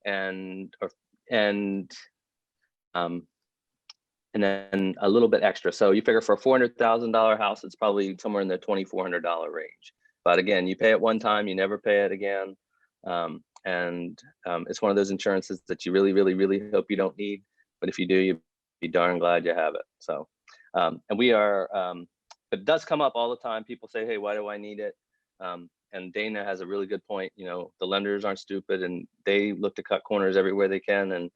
and and then a little bit extra. So you figure for a $400,000 house, it's probably somewhere in the $2,400 range. But again, you pay it one time, you never pay it again. It's one of those insurances that you really, really, really hope you don't need. But if you do, you'd be darn glad you have it. So, and we are, but it does come up all the time. People say, hey, why do I need it? And Dana has a really good point. You know, the lenders aren't stupid and they look to cut corners everywhere they can. And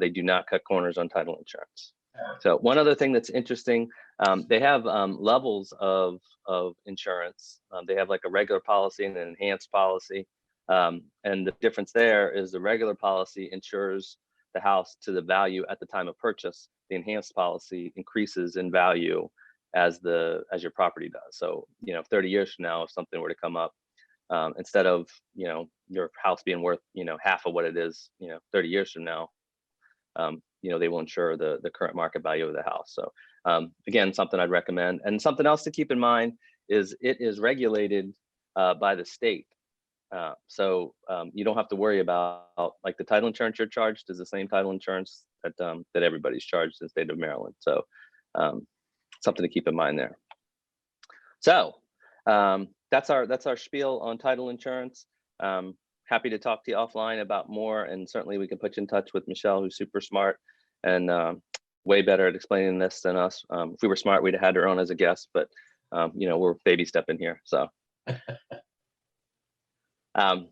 they do not cut corners on title insurance. So one other thing that's interesting, they have levels of insurance. They have like a regular policy and an enhanced policy. And the difference there is the regular policy insures the house to the value at the time of purchase. The enhanced policy increases in value as your property does. So, you know, 30 years from now, if something were to come up, instead of, you know, your house being worth, you know, half of what it is, you know, 30 years from now, you know, they will insure the current market value of the house. So again, something I'd recommend. And something else to keep in mind is it is regulated by the state. So you don't have to worry about, like, the title insurance you're charged is the same title insurance that everybody's charged in the state of Maryland. So something to keep in mind there. So that's our spiel on title insurance. Happy to talk to you offline about more, and certainly we can put you in touch with Michelle, who's super smart and way better at explaining this than us. If we were smart, we'd have had her on as a guest, but you know, we're baby stepping here. So It'll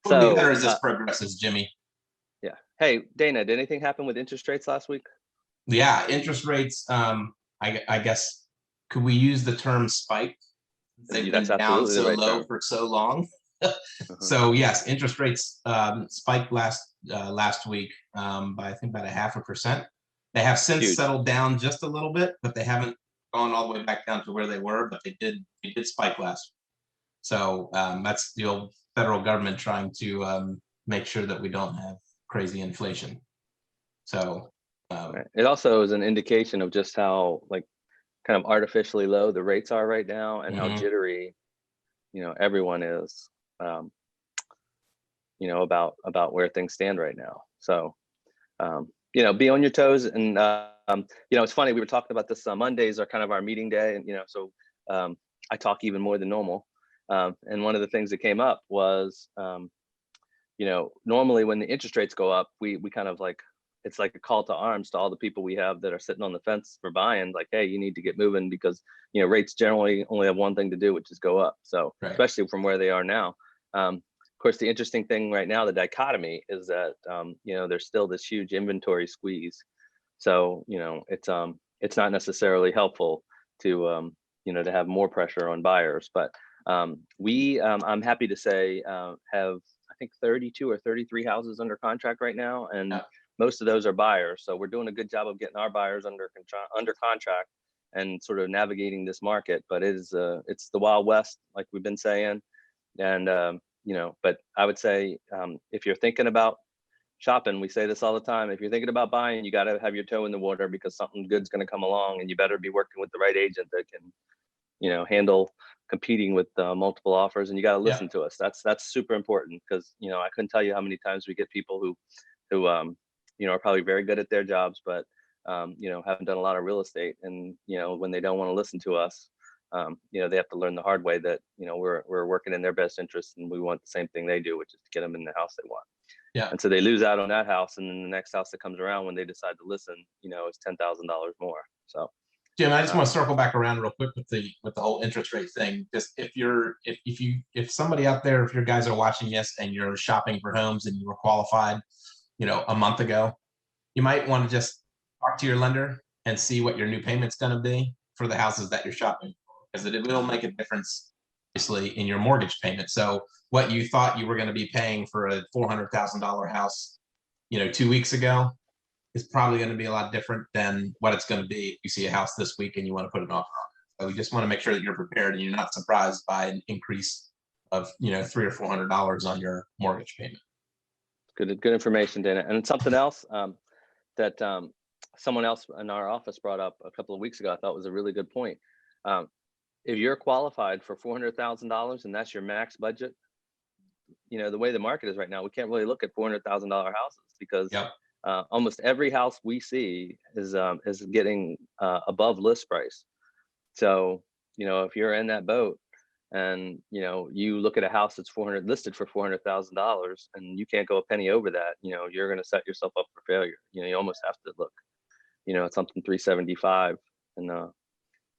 be better as this progresses, Jimmy. Yeah. Hey, Dana, did anything happen with interest rates last week? Yeah, interest rates. I guess, could we use the term spike? They've been down so low for so long. So yes, interest rates spiked last week by, I think, about 0.5%. They have since settled down just a little bit, but they haven't gone all the way back down to where they were. But they did spike last week. So that's the old federal government trying to make sure that we don't have crazy inflation. So it also is an indication of just how, like, kind of artificially low the rates are right now, and how jittery, you know, everyone is, you know, about where things stand right now. So, you know, be on your toes. And, you know, it's funny, we were talking about this, Mondays are kind of our meeting day. And, you know, so I talk even more than normal. And one of the things that came up was, you know, normally when the interest rates go up, we kind of like, it's like a call to arms to all the people we have that are sitting on the fence for buying, like, hey, you need to get moving, because, you know, rates generally only have one thing to do, which is go up. So especially from where they are now. Of course, the interesting thing right now, the dichotomy is that, you know, there's still this huge inventory squeeze. So, you know, it's not necessarily helpful to, you know, to have more pressure on buyers. But I'm happy to say, have, I think, 32 or 33 houses under contract right now. And most of those are buyers. So we're doing a good job of getting our buyers under contract and sort of navigating this market. But it's the Wild West, like we've been saying. And, you know, but I would say, if you're thinking about shopping, we say this all the time, if you're thinking about buying, you got to have your toe in the water, because something good's going to come along, and you better be working with the right agent that can, you know, handle competing with multiple offers. And you got to listen to us. That's super important, because, you know, I couldn't tell you how many times we get people who you know, are probably very good at their jobs, but you know, haven't done a lot of real estate. And, you know, when they don't want to listen to us, you know, they have to learn the hard way that, you know, we're working in their best interest, and we want the same thing they do, which is to get them in the house they want. Yeah. And so they lose out on that house, and then the next house that comes around, when they decide to listen, you know, is $10,000 more. So, Jim, I just want to circle back around real quick with the whole interest rate thing. Just if somebody out there, if your guys are watching this and you're shopping for homes and you were qualified, you know, a month ago, you might want to just talk to your lender and see what your new payment's going to be for the houses that you're shopping for, because it will make a difference, obviously, in your mortgage payment. So what you thought you were going to be paying for a $400,000 house, you know, 2 weeks ago, is probably going to be a lot different than what it's going to be if you see a house this week and you want to put an offer on it. So we just want to make sure that you're prepared and you're not surprised by an increase of, you know, $300 or $400 on your mortgage payment. Good information, Dana. And something else that someone else in our office brought up a couple of weeks ago, I thought was a really good point. If you're qualified for $400,000 and that's your max budget, the way the market is right now, we can't really look at $400,000 houses because Yep. almost every house we see is getting above list price. So, if you're in that boat and, you look at a house that's listed for $400,000 and you can't go a penny over that, you're going to set yourself up for failure. You almost have to look, at something 375 and,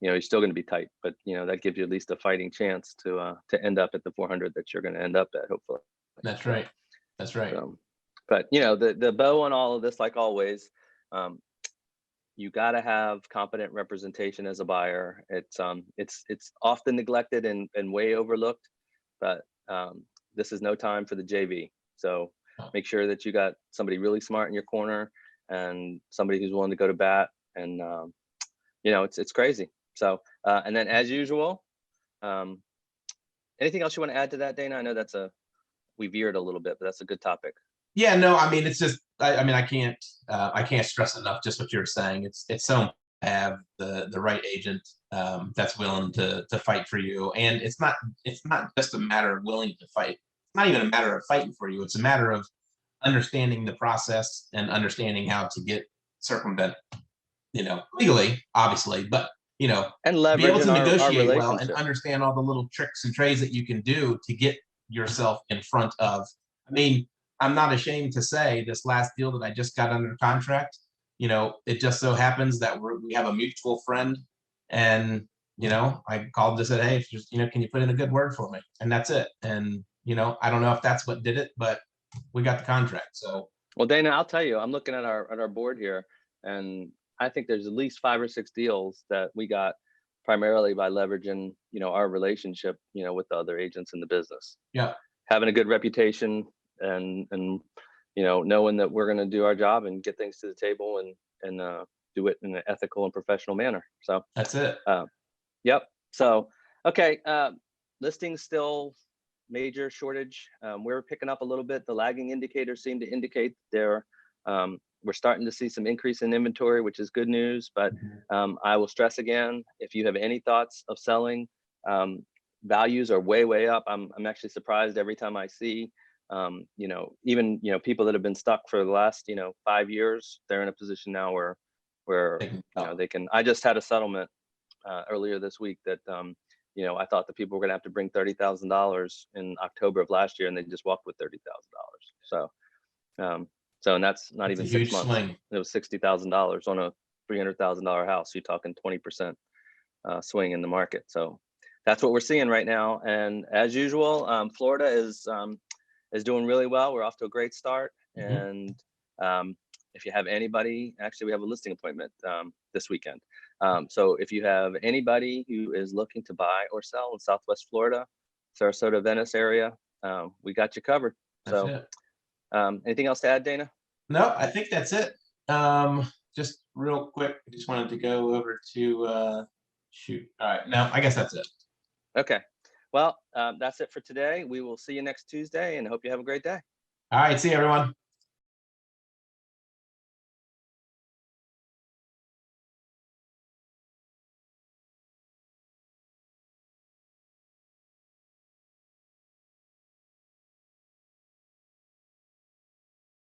you're still going to be tight, but that gives you at least a fighting chance to end up at the 400 that you're going to end up at, hopefully. That's right. That's right. But the bow on all of this, like always, you got to have competent representation as a buyer. It's often neglected and way overlooked, but this is no time for the JV. So make sure that you got somebody really smart in your corner and somebody who's willing to go to bat. And it's crazy. So and then as usual, anything else you want to add to that, Dana? I know we veered a little bit, but that's a good topic. Yeah, no, I mean, it's just, I can't stress enough just what you're saying. It's so important to have the right agent that's willing to fight for you. And it's not just a matter of willing to fight. It's not even a matter of fighting for you. It's a matter of understanding the process and understanding how to circumvent, legally, obviously, but, and be able to leveraging our negotiate well and relationship. understand all the little tricks and trades that you can do to get yourself in front of, I mean, I'm not ashamed to say this last deal that I just got under contract, it just so happens that we have a mutual friend, and, I called and said, hey, just, can you put in a good word for me? And that's it. And, I don't know if that's what did it, but we got the contract. So, well, Dana, I'll tell you, I'm looking at our board here, and I think there's at least 5 or 6 deals that we got primarily by leveraging, our relationship, with the other agents in the business. Yeah. Having a good reputation and knowing that we're going to do our job and get things to the table and do it in an ethical and professional manner. So that's it. Yep. So, okay. Listings still major shortage. We're picking up a little bit. The lagging indicators seem to indicate we're starting to see some increase in inventory, which is good news. But I will stress again, if you have any thoughts of selling, values are way up. I'm actually surprised every time I see, even people that have been stuck for the last 5 years, they're in a position now where they can. I just had a settlement earlier this week that I thought that people were going to have to bring $30,000 in October of last year, and they just walked with $30,000. So, and that's not even 6 months. Swing. It was $60,000 on a $300,000 house. You're talking 20% swing in the market. So that's what we're seeing right now. And as usual, Florida is doing really well. We're off to a great start. And if you have anybody, actually, we have a listing appointment this weekend. So if you have anybody who is looking to buy or sell in Southwest Florida, Sarasota, Venice area, we got you covered. So anything else to add, Dana? No, I think that's it. Just real quick, I just wanted to go over to shoot. All right, no, I guess that's it. Okay. Well, that's it for today. We will see you next Tuesday, and hope you have a great day. All right, see you, everyone.